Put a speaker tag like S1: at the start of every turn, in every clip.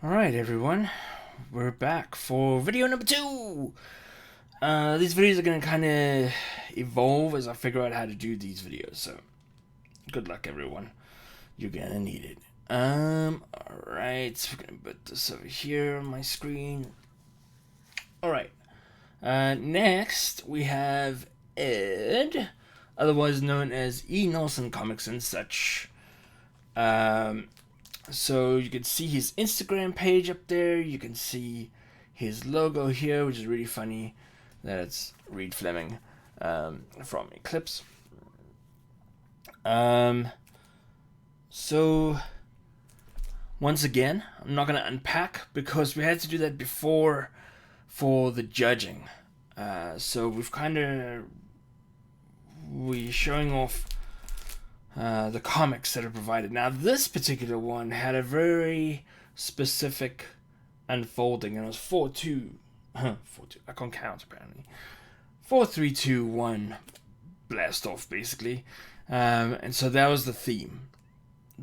S1: Alright everyone, we're back for video number 2! These videos are going to kind of evolve as I figure out how to do these videos, so good luck everyone. You're going to need it. Alright, so we're going to put this over here on my screen. Alright, next we have Ed, otherwise known as E. Nelson Comics and such. So you can see his Instagram page up there. You can see his logo here, which is really funny. That's Reed Fleming from Eclipse. So once again, I'm not going to unpack because we had to do that before for the judging. So we're showing off the comics that are provided. Now, this particular one had a very specific unfolding, and it was 4-2. 4-2. I can't count apparently. 4-3-2-1 blast off basically, and so that was the theme.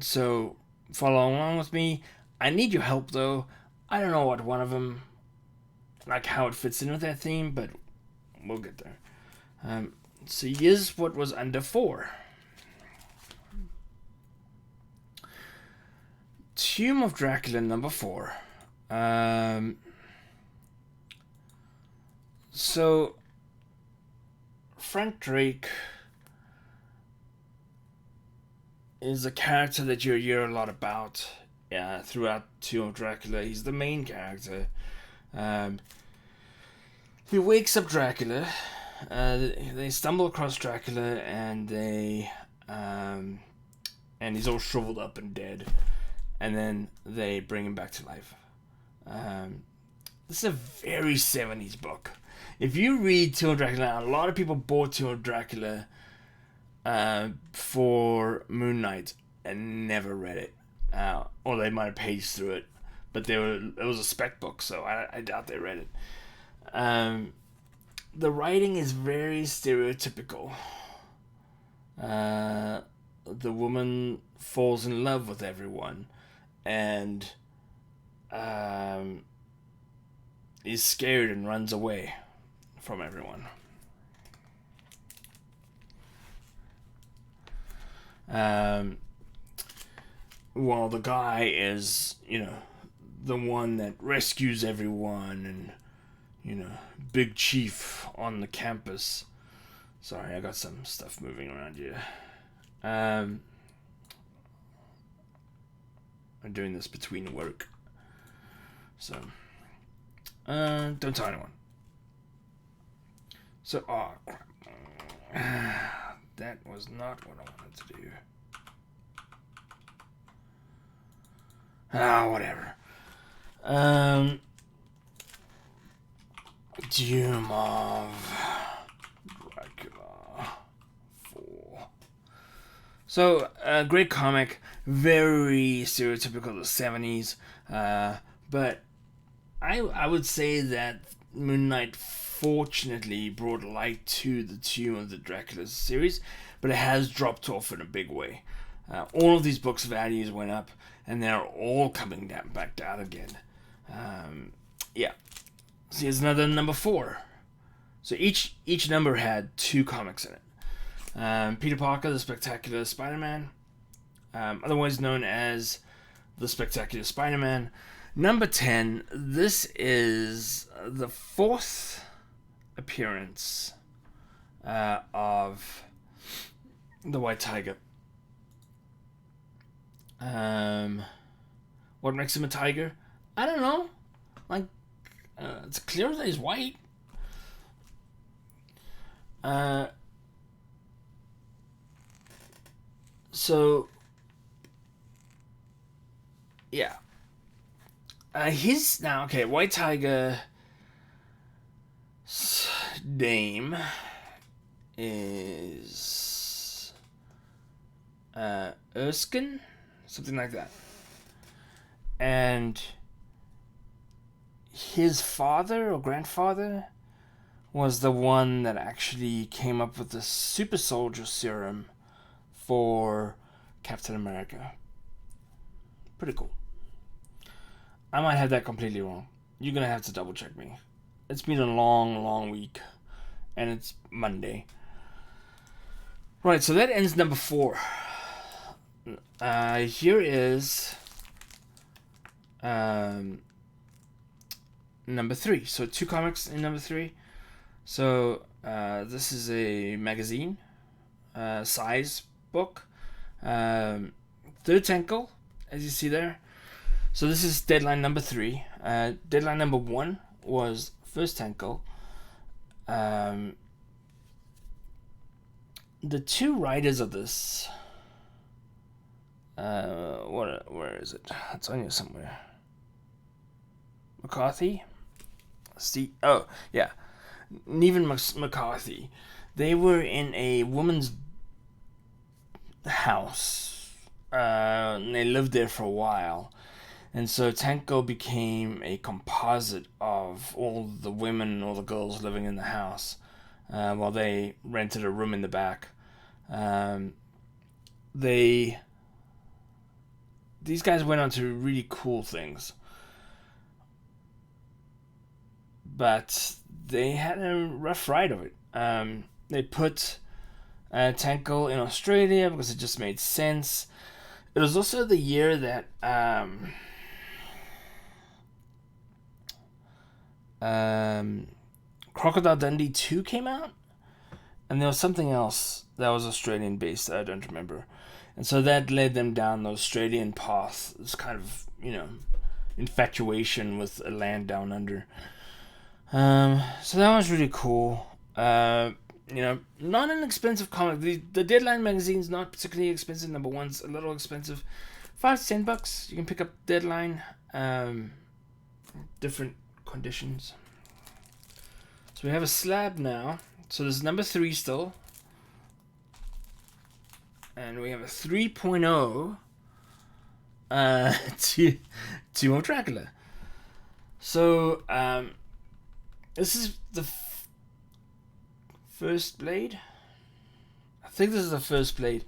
S1: So follow along with me. I need your help though. I don't know what one of them, like how it fits in with that theme, but we'll get there. So here's what was under 4. Tomb of Dracula number 4. So Frank Drake is a character that you hear a lot about throughout Tomb of Dracula. He's the main character. He wakes up Dracula. They stumble across Dracula and and he's all shriveled up and dead. And then they bring him back to life. This is a very 70s book. If you read Tomb of Dracula, a lot of people bought Tomb of Dracula for Moon Knight and never read it. Or they might have paged through it. But it was a spec book, so I doubt they read it. The writing is very stereotypical. The woman falls in love with everyone. And is scared and runs away from everyone. While the guy is, the one that rescues everyone and, big chief on the campus. Sorry, I got some stuff moving around here. I'm doing this between work. So, don't tell anyone. So, oh crap. That was not what I wanted to do. Whatever. Tomb of Dracula 4. So, great comic, very stereotypical of the 70s, but I would say that Moon Knight fortunately brought light to the Tomb of the Dracula series, but it has dropped off in a big way. All of these books' values went up, and they're all coming back down again. Yeah. So here's another number 4. So each number had 2 comics in it. Peter Parker, the Spectacular Spider-Man, otherwise known as the Spectacular Spider-Man. Number 10, this is the 4th appearance of the White Tiger. What makes him a tiger? I don't know. Like, it's clear that he's white. So, yeah. White Tiger's name is Erskine, something like that. And his father or grandfather was the one that actually came up with the super soldier serum for Captain America. Pretty cool. I might have that completely wrong. You're gonna have to double check me. It's been a long, long week, and it's Monday. Right, so that ends number 4. Here is number 3. So 2 comics in number 3. So this is a magazine size book. Third Tenko, as you see there. So this is deadline number 3. Deadline number 1 was first Tenko. The 2 writers of this, where is it? It's on here somewhere. McCarthy? Oh, yeah. Nevin McCarthy. They were in a woman's house. And they lived there for a while. And so Tenko became a composite of all the women, all the girls living in the house, while they rented a room in the back. These guys went on to really cool things, but they had a rough ride of it. They put Tenko in Australia because it just made sense. It was also the year that Crocodile Dundee 2 came out, and there was something else that was Australian based that I don't remember, and so that led them down the Australian path. This kind of, infatuation with a land down under. So that was really cool. Not an expensive comic. The Deadline magazine's not particularly expensive. Number 1's a little expensive, $5 to $10. You can pick up Deadline. Different conditions. So we have a Slab now. So there's number 3 still. And we have a 3.0 Tomb of Dracula. So this is the first Blade. I think this is the first Blade.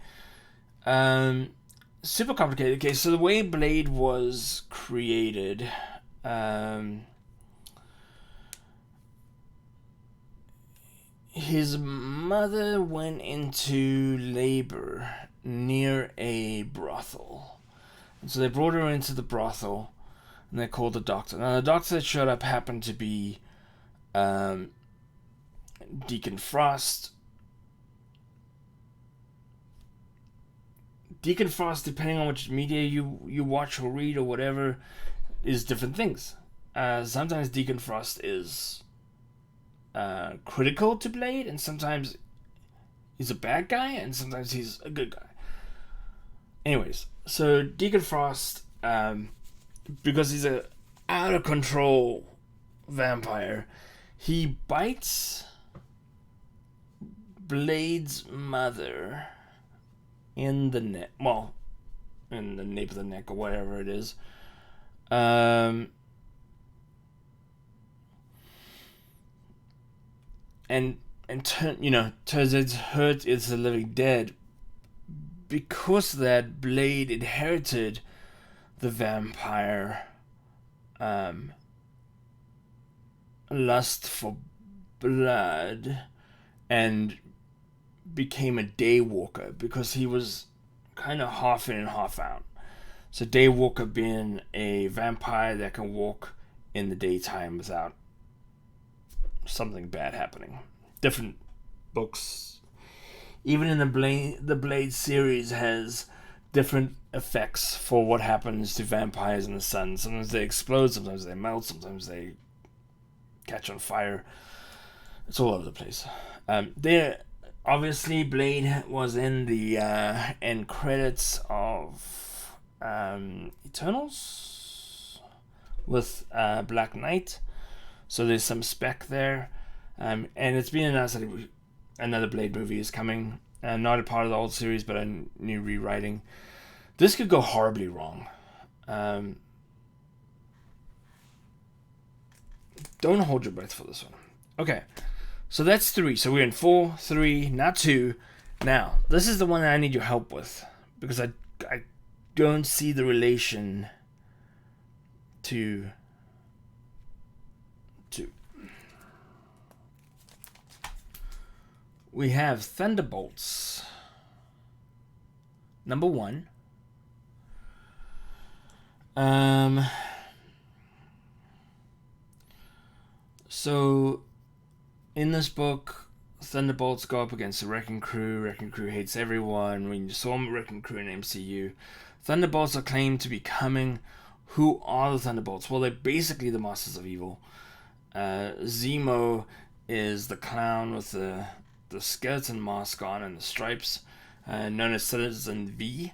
S1: Super complicated. Okay, so the way Blade was created, his mother went into labor near a brothel. And so they brought her into the brothel, and they called the doctor. Now, the doctor that showed up happened to be Deacon Frost. Deacon Frost, depending on which media you watch or read or whatever, is different things. Sometimes Deacon Frost is critical to Blade, and sometimes he's a bad guy, and sometimes he's a good guy. Anyways, so Deacon Frost, because he's a out of control vampire, he bites Blade's mother in the neck. Well, in the nape of the neck or whatever it is. And turns out hurt is the living dead. Because that, Blade inherited the vampire lust for blood and became a daywalker, because he was kind of half in and half out. So daywalker being a vampire that can walk in the daytime without something bad happening. Different books, even in the Blade series, has different effects for what happens to vampires in the sun. Sometimes they explode, sometimes they melt, sometimes they catch on fire. It's all over the place. Obviously, Blade was in the end credits of Eternals with Black Knight, so there's some spec there. And it's been announced that another Blade movie is coming. Not a part of the old series, but a new rewriting. This could go horribly wrong. Don't hold your breath for this one. Okay, so that's 3. So we're in 4, 3, not 2. Now, this is the one that I need your help with, because I don't see the relation to we have Thunderbolts number 1. So in this book, Thunderbolts go up against the Wrecking Crew. Wrecking Crew hates everyone. When you saw Wrecking Crew in MCU, Thunderbolts are claimed to be coming. Who are the Thunderbolts? Well, they're basically the Masters of Evil. Zemo is the clown with the skeleton mask on and the stripes, known as Citizen V.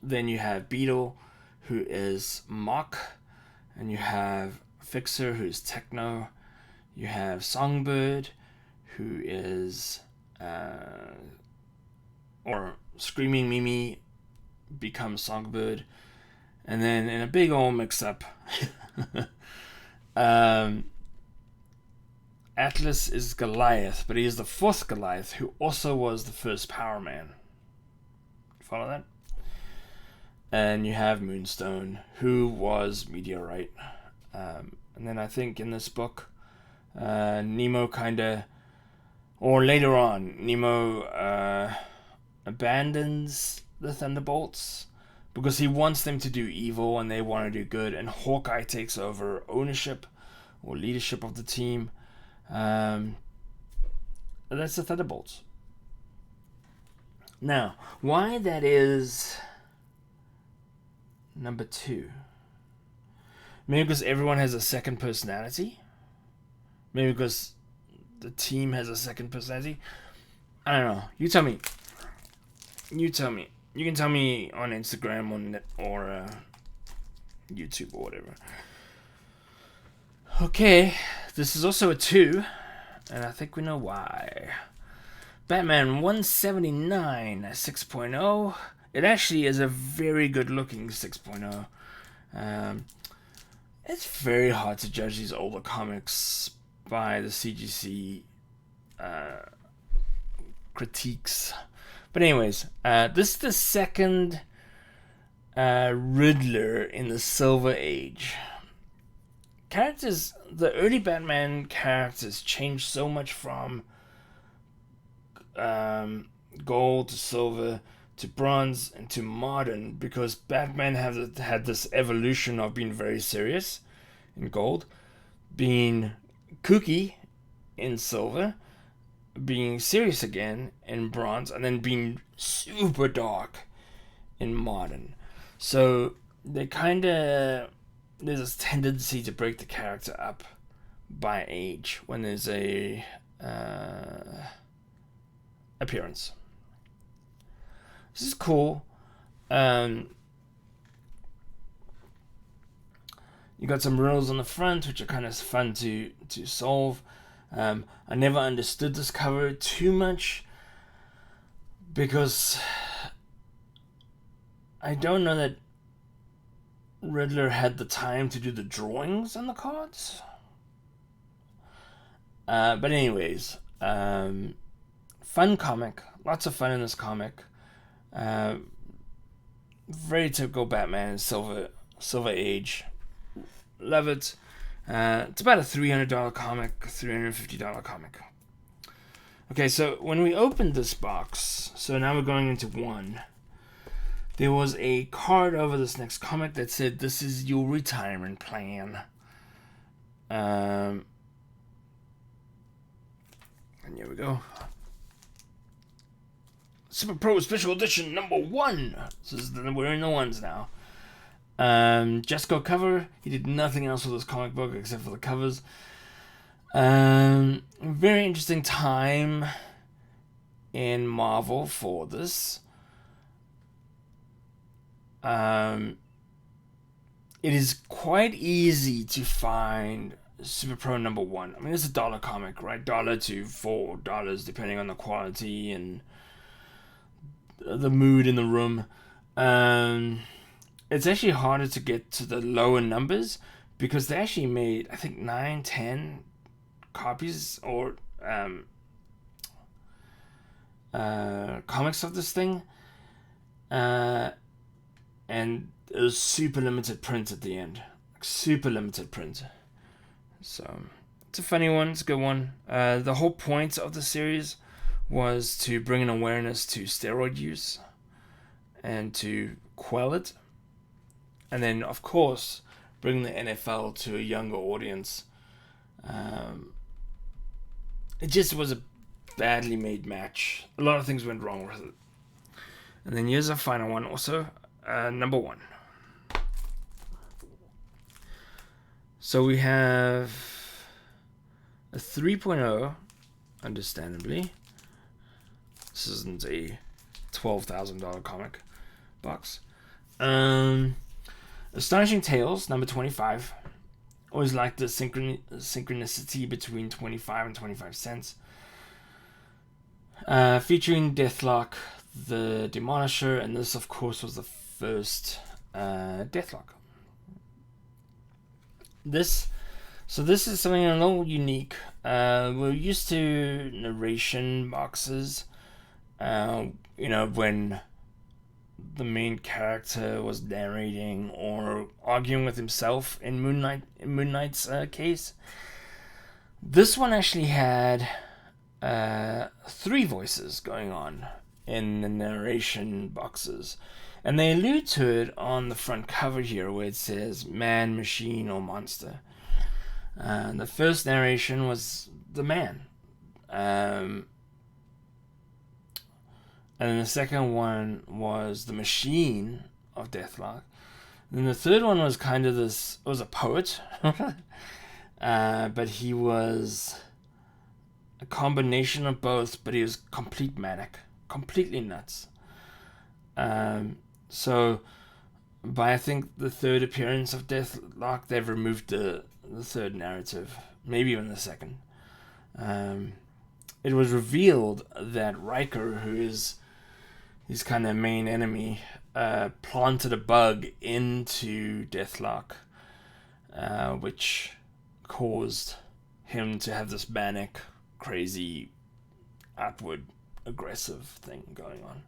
S1: Then you have Beetle, who is Mock, and you have Fixer, who's Techno. You have Songbird, who is or Screaming Mimi becomes Songbird, and then in a big old mix-up, Atlas is Goliath, but he is the 4th Goliath, who also was the first Power Man. Follow that? And you have Moonstone, who was Meteorite. And then I think in this book, Nemo or later on, Nemo abandons the Thunderbolts because he wants them to do evil and they want to do good, and Hawkeye takes over ownership or leadership of the team. That's the Thunderbolts. Now, why that is number 2? Maybe because everyone has a second personality? Maybe because the team has a second personality? I don't know. You tell me. You tell me. You can tell me on Instagram or YouTube or whatever. Okay, this is also a 2, and I think we know why. Batman 179 6.0. It actually is a very good looking 6.0. It's very hard to judge these older comics by the CGC critiques. But anyways, this is the second Riddler in the Silver Age. The early Batman characters changed so much from gold to silver to bronze and to modern because Batman had this evolution of being very serious in gold, being kooky in silver, being serious again in bronze, and then being super dark in modern. So there's this tendency to break the character up by age when there's a appearance. This is cool. You got some riddles on the front, which are kind of fun to solve. I never understood this cover too much because I don't know that Riddler had the time to do the drawings on the cards. But anyways, fun comic. Lots of fun in this comic. Very typical Batman Silver Age. Love it. It's about a $300 comic, $350 comic. Okay, so when we opened this box, so now we're going into 1. There was a card over this next comic that said, "This is your retirement plan." And here we go. SuperPro Special Edition number 1. We're in the ones now. Jusko cover. He did nothing else with this comic book except for the covers. Very interesting time in Marvel for this. It is quite easy to find SuperPro number 1. I mean, it's a $1 comic, right? $1 to $4, depending on the quality and the mood in the room. It's actually harder to get to the lower numbers because they actually made, I think, 9-10 copies or comics of this thing. And it was super limited print at the end. like super limited print. So it's a funny one. It's a good one. The whole point of the series was to bring an awareness to steroid use and to quell it, and then of course bring the NFL to a younger audience. It just was a badly made match. A lot of things went wrong with it. And then here's a final one also. Number 1. So we have a 3.0, understandably. This isn't a $12,000 comic box. Astonishing Tales, number 25. Always liked the synchronicity between 25 and 25 cents. Featuring Deathlok, the Demolisher, and this, of course, was the first Deathlok. This is something a little unique. We're used to narration boxes. When the main character was narrating or arguing with himself in Moon Knight's case. This one actually had 3 voices going on in the narration boxes, and they allude to it on the front cover here where it says man, machine, or monster. The first narration was the man, and then the second one was the machine of Deathlok. And then the third one was kind of this, it was a poet, but he was a combination of both, but he was completely nuts. So by I think the third appearance of Deathlok, they've removed the third narrative, maybe even the second. It was revealed that Riker, who is his kind of main enemy, planted a bug into Deathlok, which caused him to have this manic, crazy, upward, aggressive thing going on.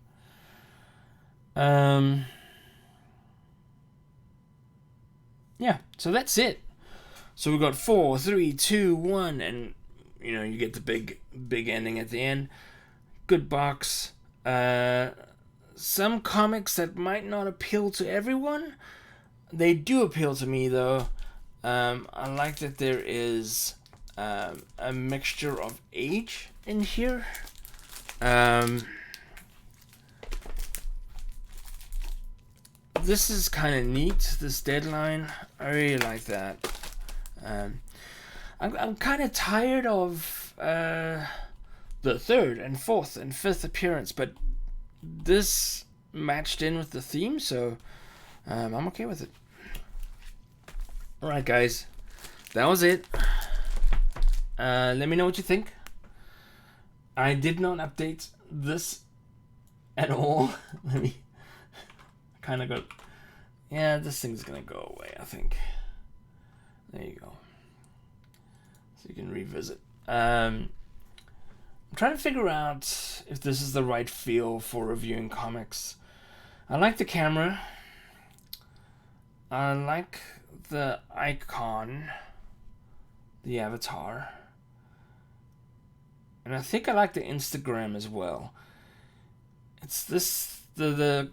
S1: Yeah, so that's it. So we got 4, 3, 2, 1, and you get the big ending at the end. Good box. Some comics that might not appeal to everyone, they do appeal to me though. I like that there is a mixture of age in here. This is kind of neat, this deadline. I really like that. I'm kind of tired of the 3rd and 4th and 5th appearance, but this matched in with the theme, so I'm okay with it. Alright guys, that was it. Let me know what you think. I did not update this at all. Let me kind of go. Yeah, this thing's gonna go away, I think. There you go. So you can revisit. I'm trying to figure out if this is the right feel for reviewing comics. I like the camera. I like the icon, the avatar. And I think I like the Instagram as well. It's this the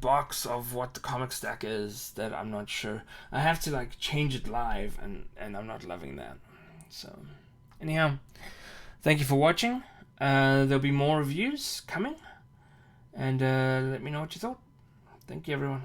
S1: box of what the comic stack is that I'm not sure. I have to like change it live, and I'm not loving that. So anyhow, thank you for watching. There'll be more reviews coming, and let me know what you thought. Thank you, everyone.